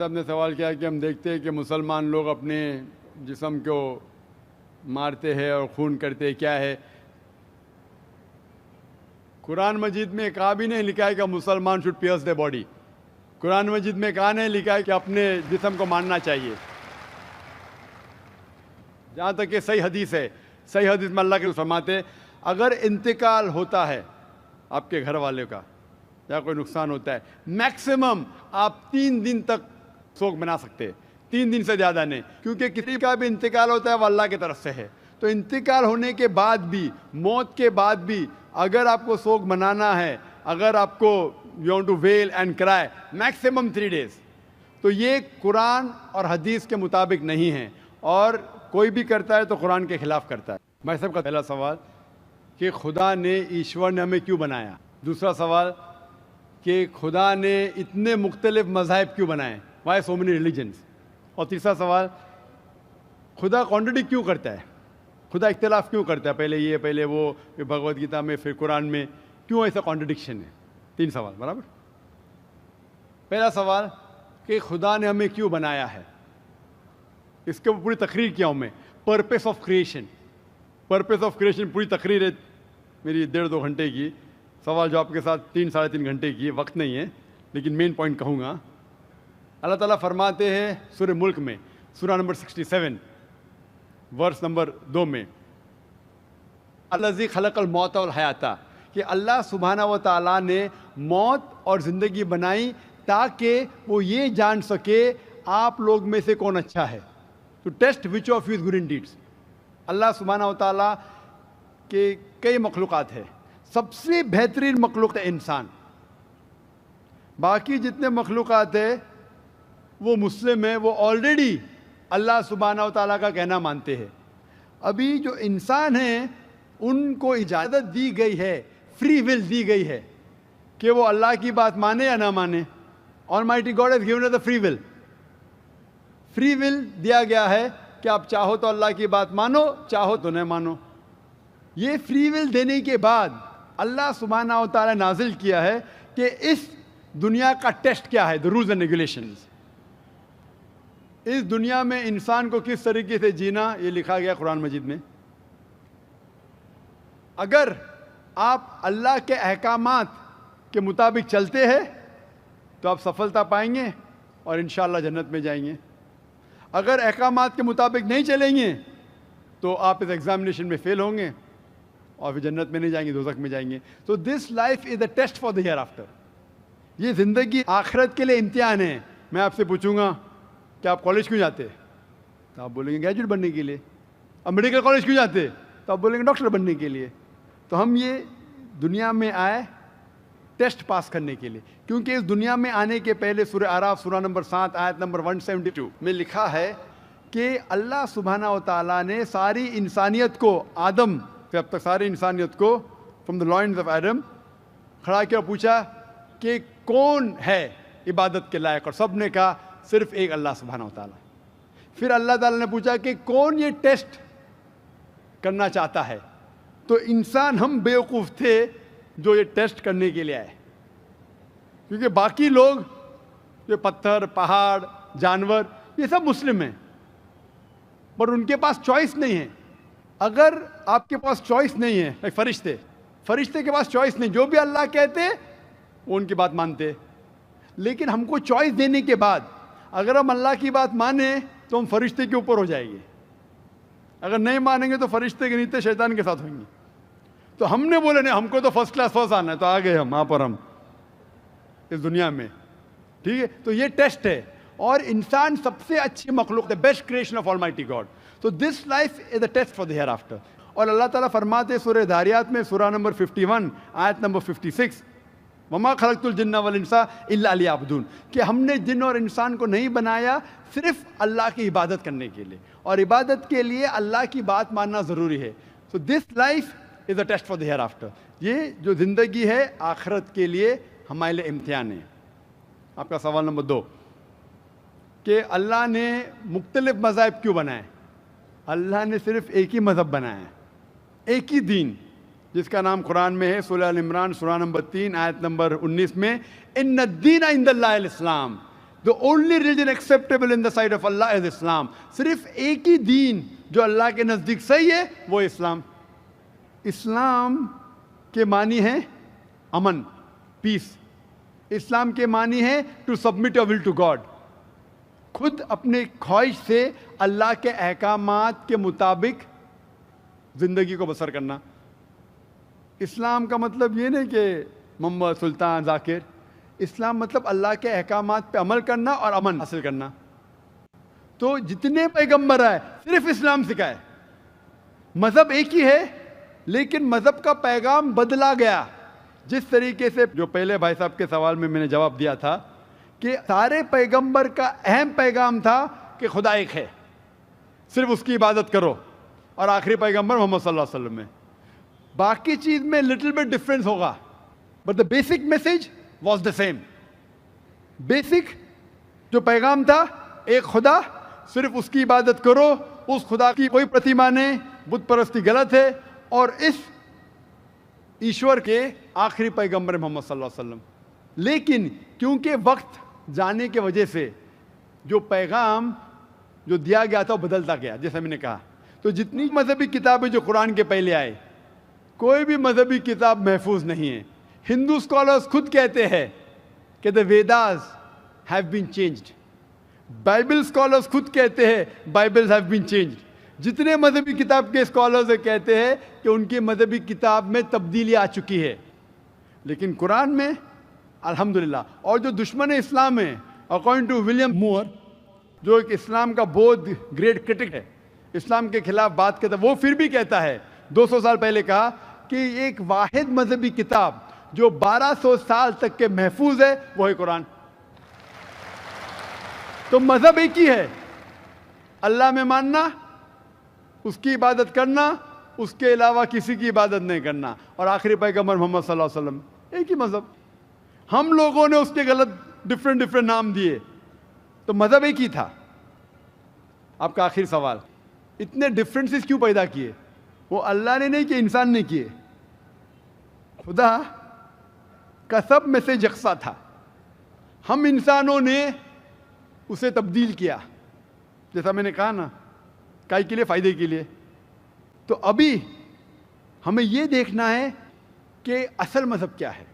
صاحب نے سوال کیا کہ ہم دیکھتے ہیں کہ مسلمان لوگ اپنے جسم کو مارتے ہیں اور خون کرتے ہیں، کیا ہے؟ قرآن مجید میں کہا بھی نہیں لکھا ہے کہ مسلمان شوڈ پیئرس دی باڈی. قرآن مجید میں کہا نہیں لکھا ہے کہ اپنے جسم کو مارنا چاہیے. جہاں تک کہ صحیح حدیث ہے، صحیح حدیث میں اللہ کے فرماتے اگر انتقال ہوتا ہے آپ کے گھر والے کا یا کوئی نقصان ہوتا ہے، میکسیمم آپ 3 دن تک سوگ بنا سکتے ہیں، 3 دن سے زیادہ نہیں، کیونکہ کسی کا بھی انتقال ہوتا ہے وہ اللہ کی طرف سے ہے. تو انتقال ہونے کے بعد بھی، موت کے بعد بھی اگر آپ کو سوگ منانا ہے، اگر آپ کو you want to wheel and کرائے، میکسیمم 3 days. تو یہ قرآن اور حدیث کے مطابق نہیں ہے، اور کوئی بھی کرتا ہے تو قرآن کے خلاف کرتا ہے. بھائی صاحب کا پہلا سوال کہ خدا نے، ایشور نے ہمیں کیوں بنایا. دوسرا سوال کہ خدا نے اتنے مختلف مذاہب کیوں بنائے، وائی سو مینی ریلیجنس. اور تیسرا سوال خدا کانٹرڈکٹ کیوں کرتا ہے، خدا اختلاف کیوں کرتا ہے، پہلے یہ پہلے وہ، بھگوت گیتا میں پھر قرآن میں، کیوں ایسا کانٹرڈکشن ہے. 3 سوال برابر. پہلا سوال کہ خدا نے ہمیں کیوں بنایا ہے، اس کے اوپر پوری تقریر کیا ہوں میں. Purpose of creation, purpose of creation پوری تقریر ہے میری 1.5-2 گھنٹے کی. سوال جواب کے ساتھ 3-3.5 گھنٹے کی، وقت نہیں ہے لیکن مین پوائنٹ کہوں گا. اللہ تعالیٰ فرماتے ہیں سورہ ملک میں، سورہ نمبر 67 ورس نمبر 2 میں، الذی خلق الموت والحیات، کہ اللہ سبحانہ و تعالیٰ نے موت اور زندگی بنائی تاکہ وہ یہ جان سکے آپ لوگ میں سے کون اچھا ہے. To test which of you is good in deeds. اللہ سبحانہ و تعالیٰ کے کئی مخلوقات ہیں، سب سے بہترین مخلوق ہے انسان. باقی جتنے مخلوقات ہیں وہ مسلم ہیں، وہ آلریڈی اللہ سبحانہ و تعالیٰ کا کہنا مانتے ہیں. ابھی جو انسان ہیں ان کو اجازت دی گئی ہے، فری ول دی گئی ہے کہ وہ اللہ کی بات مانے یا نہ مانے. Almighty God has given us the free will. Free will دیا گیا ہے کہ آپ چاہو تو اللہ کی بات مانو، چاہو تو نہ مانو. یہ فری ول دینے کے بعد اللہ سبحانہ و تعالیٰ نازل کیا ہے کہ اس دنیا کا ٹیسٹ کیا ہے، the rules and regulations. اس دنیا میں انسان کو کس طریقے سے جینا، یہ لکھا گیا قرآن مجید میں. اگر آپ اللہ کے احکامات کے مطابق چلتے ہیں تو آپ سفلتا پائیں گے اور انشاءاللہ جنت میں جائیں گے. اگر احکامات کے مطابق نہیں چلیں گے تو آپ اس ایگزامینیشن میں فیل ہوں گے اور پھر جنت میں نہیں جائیں گے، دوزخ میں جائیں گے. تو this life is a test for the hereafter. یہ زندگی آخرت کے لیے امتحان ہے. میں آپ سے پوچھوں گا کہ آپ کالج کیوں جاتے، تو آپ بولیں گے گریجویٹ بننے کے لیے. اب میڈیکل کالج کیوں جاتے، تو آپ بولیں گے ڈاکٹر بننے کے لیے. تو ہم یہ دنیا میں آئے ٹیسٹ پاس کرنے کے لیے، کیونکہ اس دنیا میں آنے کے پہلے سورہ اعراف سورہ نمبر 7 آیت نمبر 172 میں لکھا ہے کہ اللہ سبحانہ و تعالیٰ نے ساری انسانیت کو، آدم سے اب تک ساری انسانیت کو، from the lines of Adam, کھڑا کیا، پوچھا کہ کون ہے عبادت کے لائق، اور سب نے کہا صرف ایک اللہ سبحانہ و تعالیٰ. پھر اللہ تعالیٰ نے پوچھا کہ کون یہ ٹیسٹ کرنا چاہتا ہے. تو انسان ہم بیوقوف تھے جو یہ ٹیسٹ کرنے کے لیے آئے، کیونکہ باقی لوگ یہ پتھر، پہاڑ، جانور، یہ سب مسلم ہیں، پر ان کے پاس چوائس نہیں ہے. اگر آپ کے پاس چوائس نہیں ہے، فرشتے کے پاس چوائس نہیں، جو بھی اللہ کہتے وہ ان کی بات مانتے. لیکن ہم کو چوائس دینے کے بعد اگر ہم اللہ کی بات مانیں تو ہم فرشتے کے اوپر ہو جائیں گے، اگر نہیں مانیں گے تو فرشتے کے نیچے شیطان کے ساتھ ہوں گے. تو ہم نے بولے نہیں، ہم کو تو فرسٹ کلاس فرسٹ آنا ہے، تو آ گئے ہم وہاں پر، ہم اس دنیا میں. ٹھیک ہے، تو یہ ٹیسٹ ہے. اور انسان سب سے اچھی مخلوق ہے، best creation of almighty God. تو this life is a test for the hereafter. اور اللہ تعالیٰ فرماتے سورہ داریات میں سورہ نمبر 51 آیت نمبر 56، وما خلقت الجن والانس الا لیعبدون، کہ ہم نے جن اور انسان کو نہیں بنایا صرف اللہ کی عبادت کرنے کے لیے، اور عبادت کے لیے اللہ کی بات ماننا ضروری ہے. So this life is a test for the hereafter. یہ جو زندگی ہے آخرت کے لیے ہمارے لیے امتحان ہے. آپ کا سوال نمبر 2 کہ اللہ نے مختلف مذاہب کیوں بنائے. اللہ نے صرف ایک ہی مذہب بنایا ہے، ایک ہی دین، جس کا نام قرآن میں ہے سورہ ال عمران سورہ نمبر 3 آیت نمبر 19 میں، ان الدین عند اللہ الاسلام. The only religion acceptable in the sight of Allah is Islam. صرف ایک ہی دین جو اللہ کے نزدیک صحیح ہے وہ اسلام. اسلام کے معنی ہے امن، پیس. اسلام کے معنی ہے to submit your will to God. خود اپنے خواہش سے اللہ کے احکامات کے مطابق زندگی کو بسر کرنا. اسلام کا مطلب یہ نہیں کہ محمد سلطان ذاکر. اسلام مطلب اللہ کے احکامات پہ عمل کرنا اور امن حاصل کرنا. تو جتنے پیغمبر آئے صرف اسلام سکھائے. مذہب ایک ہی ہے لیکن مذہب کا پیغام بدلا گیا. جس طریقے سے جو پہلے بھائی صاحب کے سوال میں نے جواب دیا تھا کہ سارے پیغمبر کا اہم پیغام تھا کہ خدا ایک ہے، صرف اس کی عبادت کرو، اور آخری پیغمبر محمد صلی اللہ علیہ وسلم میں باقی چیز میں لٹل بٹ ڈفرینس ہوگا but the basic message was the same. Basic جو پیغام تھا ایک خدا، صرف اس کی عبادت کرو، اس خدا کی کوئی پرتیما نہیں، بت پرستی غلط ہے، اور اس ایشور کے آخری پیغمبر محمد صلی اللہ علیہ وسلم. لیکن کیونکہ وقت جانے کی وجہ سے جو پیغام جو دیا گیا تھا وہ بدلتا گیا. جیسے میں نے کہا تو جتنی مذہبی کتابیں جو قرآن کے پہلے آئے، کوئی بھی مذہبی کتاب محفوظ نہیں ہے. ہندو اسکالرز خود کہتے ہیں کہ the Vedas have been changed. Bible scholars خود کہتے ہیں بائبلز ہیو بین چینجڈ. جتنے مذہبی کتاب کے اسکالرز کہتے ہیں کہ ان کی مذہبی کتاب میں تبدیلی آ چکی ہے. لیکن قرآن میں الحمدللہ. اور جو دشمن اسلام ہے اکارڈنگ ٹو ولیم مور، جو ایک اسلام کا بہت گریٹ کرٹک ہے، اسلام کے خلاف بات کرتا ہے، وہ پھر بھی کہتا ہے 200 سال پہلے کہا کہ ایک واحد مذہبی کتاب جو 1200 سال تک کے محفوظ ہے وہ ہے قرآن. تو مذہب ایک ہی ہے، اللہ میں ماننا، اس کی عبادت کرنا، اس کے علاوہ کسی کی عبادت نہیں کرنا، اور آخری پیغمبر محمد صلی اللہ علیہ وسلم. ایک ہی مذہب. ہم لوگوں نے اس کے غلط ڈفرینٹ نام دیے، تو مذہب ایک ہی تھا. آپ کا آخری سوال، اتنے ڈفرینسز کیوں پیدا کیے؟ وہ اللہ نے نہیں کیے، انسان نے کیے. خدا کا سب میں سے یکساں تھا، ہم انسانوں نے اسے تبدیل کیا. جیسا میں نے کہا نا، کائی کے لیے؟ فائدے کے لیے. تو ابھی ہمیں یہ دیکھنا ہے کہ اصل مذہب کیا ہے.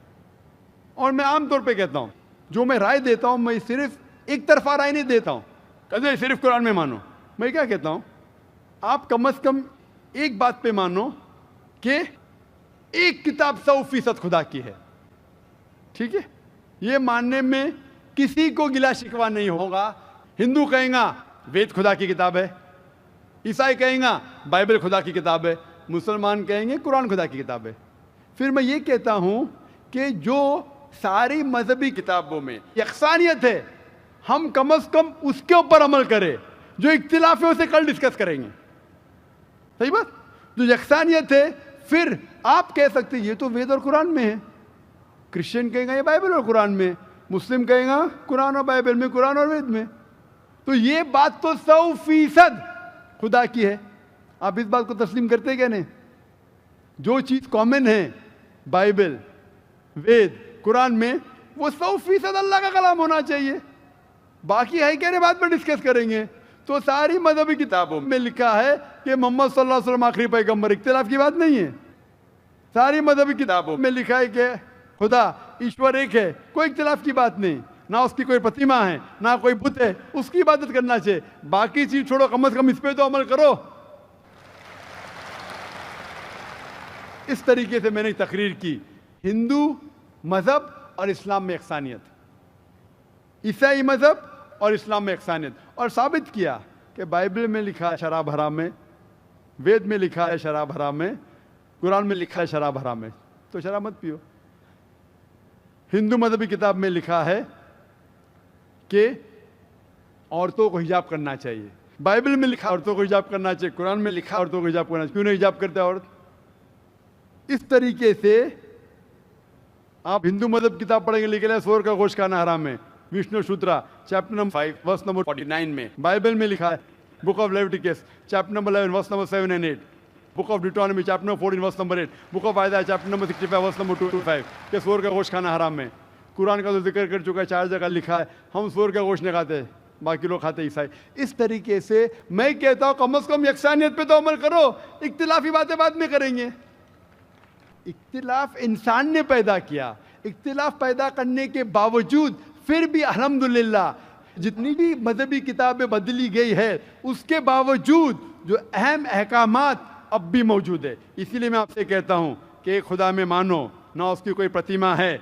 اور میں عام طور پہ کہتا ہوں، جو میں رائے دیتا ہوں، میں صرف ایک طرفہ رائے نہیں دیتا ہوں کہ صرف قرآن میں مانو. میں کیا کہتا ہوں، آپ کم از کم ایک بات پہ مانو کہ ایک کتاب 100% خدا کی ہے. ٹھیک ہے؟ یہ ماننے میں کسی کو گلا شکوہ نہیں ہوگا. ہندو کہیں گا وید خدا کی کتاب ہے، عیسائی کہیں گا بائبل خدا کی کتاب ہے، مسلمان کہیں گے قرآن خدا کی کتاب ہے. پھر میں یہ کہتا ہوں کہ جو ساری مذہبی کتابوں میں یکسانیت ہے، ہم کم از کم اس کے اوپر عمل کریں. جو اختلاف ہے اسے کل ڈسکس کریں گے. صحیح بات؟ جو یکسانیت ہے، پھر آپ کہہ سکتے یہ تو وید اور قرآن میں ہے. کرسچن کہیں گا یہ بائبل اور قرآن میں، مسلم کہیں گا قرآن اور بائبل میں، قرآن اور وید میں. تو یہ بات تو 100% خدا کی ہے. آپ اس بات کو تسلیم کرتے کیا نہیں؟ جو چیز کامن ہے بائبل، وید، قرآن میں، وہ 100% اللہ کا کلام ہونا چاہیے. باقی ہے کہنے بعد میں ڈسکس کریں گے. تو ساری مذہبی کتابوں میں لکھا ہے کہ محمد صلی اللہ علیہ وسلم آخری پیغمبر. اختلاف کی بات نہیں ہے. ساری مذہبی کتابوں میں لکھا ہے کہ خدا ایشور ایک ہے، کوئی اختلاف کی بات نہیں. نہ اس کی کوئی پرتیما ہے، نہ کوئی بت ہے، اس کی عبادت کرنا چاہیے. باقی چیز چھوڑو، کم از کم اس پہ تو عمل کرو. اس طریقے سے میں نے تقریر کی ہندو مذہب اور اسلام میں یکسانیت، عیسائی مذہب اور اسلام میں یکسانیت، اور ثابت کیا کہ بائبل میں لکھا ہے شراب حرام ہے، وید میں لکھا ہے شراب حرام ہے، قرآن میں لکھا ہے شراب حرام ہے، تو شراب مت پیو. ہندو مذہبی کتاب میں لکھا ہے کہ عورتوں کو حجاب کرنا چاہیے. بائبل میں لکھا عورتوں کو حجاب کرنا چاہیے، قرآن میں لکھا عورتوں کو حجاب کرنا چاہیے. کیوں نہیں حجاب کرتے عورت؟ اس طریقے سے آپ ہندو مذہب کتاب پڑھیں گے، لکھا ہے سور کا گوشت کھانا حرام ہے، وشنو شوترا چیپٹر نمبر 5 ورس نمبر 49 میں. بائبل میں لکھا ہے book of Leviticus chapter number 11 verse number 7 and 8، book of Deuteronomy chapter number 14 verse number 8، book of Isaiah chapter number 65 verse number 2 to 5 کہ سور کا گوشت کھانا حرام ہے. قرآن کا تو ذکر کر چکا ہے، 4 جگہ لکھا ہے ہم سور کا گوشت نہیں کھاتے، باقی لوگ کھاتے عیسائی. اس طریقے سے میں کہتا ہوں کم از کم یکسانیت پہ تو عمل کرو، اختلافی باتیں بعد میں کریں گے. اختلاف انسان نے پیدا کیا، اختلاف پیدا کرنے کے باوجود پھر بھی الحمدللہ جتنی بھی مذہبی کتابیں بدلی گئی ہے اس کے باوجود جو اہم احکامات اب بھی موجود ہے. اسی لیے میں آپ سے کہتا ہوں کہ ایک خدا میں مانو، نہ اس کی کوئی پرتیما ہے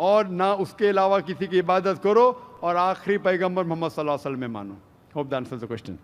اور نہ اس کے علاوہ کسی کی عبادت کرو، اور آخری پیغمبر محمد صلی اللہ علیہ وسلم میں مانو. Hope that answers the question.